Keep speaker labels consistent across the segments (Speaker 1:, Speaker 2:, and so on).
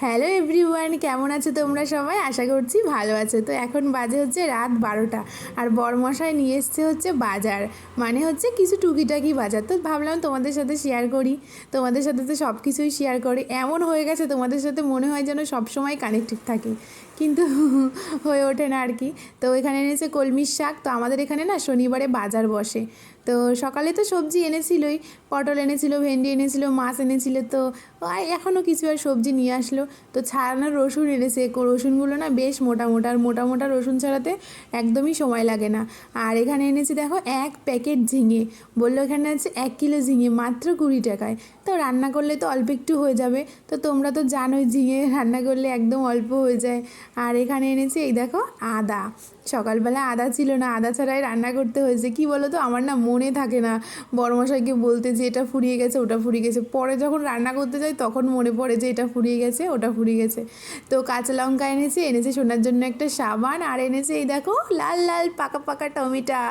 Speaker 1: Hello everyone, কেমন আছো তোমরা সবাই? আশা করছি ভালো আছো। তো এখন বাজে হচ্ছে রাত 12টা, আর বরমশাই নিয়ে এসছে হচ্ছে বাজার, মানে হচ্ছে কিছু টুকিটাকি বাজার। তো ভাবলাম তোমাদের সাথে শেয়ার করি। তোমাদের সাথে তো সব কিছুই শেয়ার করি, এমন হয়ে গেছে তোমাদের সাথে মনে হয় যেন সবসময় কানেক্টেড থাকি, কিন্তু হয়ে ওঠে না আর কি। তো এখানে এনেছে কলমির শাক। তো আমাদের এখানে না শনিবারে বাজার বসে। তো সকালে তো সবজি এনেছিলই, পটল এনেছিল, ভেন্ডি এনেছিল, মাছ এনেছিল। তো এখনও কিছু আর সবজি নিয়ে আসলো। তো ছাড়ানো রসুন এনেছে, রসুনগুলো না বেশ মোটা মোটা, আর মোটা মোটা রসুন ছাড়াতে একদমই সময় লাগে না। আর এখানে এনেছি দেখো 1 প্যাকেট ঝিঙে, বললো এখানে আছে 1 কিলো ঝিঙে মাত্র 20 টাকায়। তো রান্না করলে তো অল্প একটু হয়ে যাবে। তো তোমরা তো জানোই ঝিঙে রান্না করলে একদম অল্প হয়ে যায়। আর এখানে এনেছি এই দেখো আদা। সকালবেলা আদা ছিল না, আদা ছাড়াই রান্না করতে হয়েছে। কি বলো তো, আমার না মনে থাকে না বড়মশাইকে বলতে যে এটা ফুরিয়ে গেছে, ওটা ফুরিয়ে গেছে। পরে যখন রান্না করতে যাই তখন মনে পড়ে যে এটা ফুরিয়ে গেছে, ওটা ফুরিয়ে গেছে। তো কাঁচা লঙ্কা এনেছে সোনার জন্য একটা সাবান, আর এনেছে এই দেখো লাল লাল পাকা পাকা টমেটো।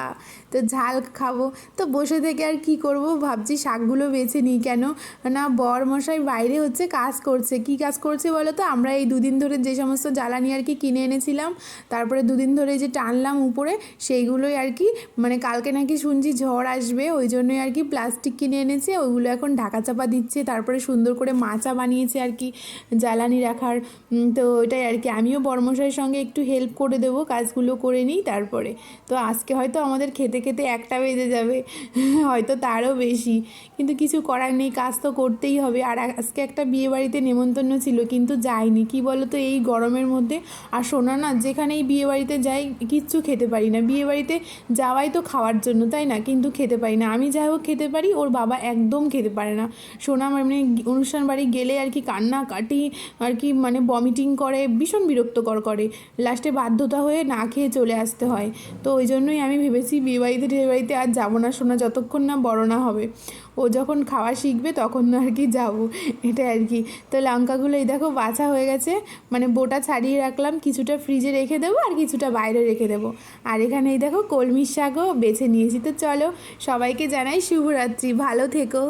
Speaker 1: তো ঝাল খাবো, তো বসে থেকে আর কি করব, ভাবছি শাকগুলো বেছে নিই। কেন না, বরমশাই বাইরে হচ্ছে কাজ করছে। কি কাজ করছে বলো তো? আমরা এই দুদিন ধরে যে সমস্ত জ্বালানি আর কি কিনে এনেছিলাম, তারপরে দুদিন ধরে যে টানলাম উপরে, সেইগুলোই আর কি, মানে কালকে নাকি শুনছি ঝড় আসবে, ওই জন্যই আর কি প্লাস্টিক কিনে এনেছে, ওইগুলো এখন ঢাকা চাপা দিচ্ছে। তারপরে সুন্দর করে মাচা বানিয়েছে আর কি জ্বালানি রাখার। তো ওইটাই আর কি, আমিও বর্মশাইয়ের সঙ্গে একটু হেল্প করে দেবো, কাজগুলো করে নিই তারপরে। তো আজকে হয়তো আমাদের খেতে খেতে 1টা বেজে যাবে, হয়তো তারও বেশি, কিন্তু কিছু করার নেই, কাজ তো করতেই হবে। আর আজকে একটা বিয়েবাড়িতে নেমন্তন্ন ছিল, কিন্তু যাইনি। কি বলো তো, এই গরমের মধ্যে। আর শোনা না, যেখানেই বিয়েবাড়িতে যাই কিচ্ছু খেতে পারি না। বিয়েবাড়িতে যাওয়াই তো খাওয়ার জন্য, তাই না? কিন্তু খেতে পারি না। আমি যাই হোক খেতে পারি, ওর বাবা একদম খেতে পারে না। শোনা মানে অনুষ্ঠান বাড়ি গেলে আর কি কান্নাকাটি আর কি, মানে ভমিটিং করে, ভীষণ বিরক্তকর করে। লাস্টে বাধ্যতা হয়ে না খেয়ে চলে আসতে হয়। তো ওই জন্যই আমি ভেবেছি বিয়েবাড়িতে আর যাবো না শোনা, যতক্ষণ না বড় না হবে। ও যখন খাওয়া শিখবে তখন আর কি যাবো, এটা আর কি। তো লঙ্কাগুলো এই দেখো বাছা হয়ে গেছে, মানে বোটা ছাড়িয়ে রাখলাম, কিছুটা ফ্রিজে রেখে দেবো আর কিছুটা বাইরে রেখে দেবো। আর এখানে এই দেখো কলমির শাকও বেছে নিয়েছি। তো চলো, সবাইকে জানাই শুভরাত্রি, ভালো থেকো।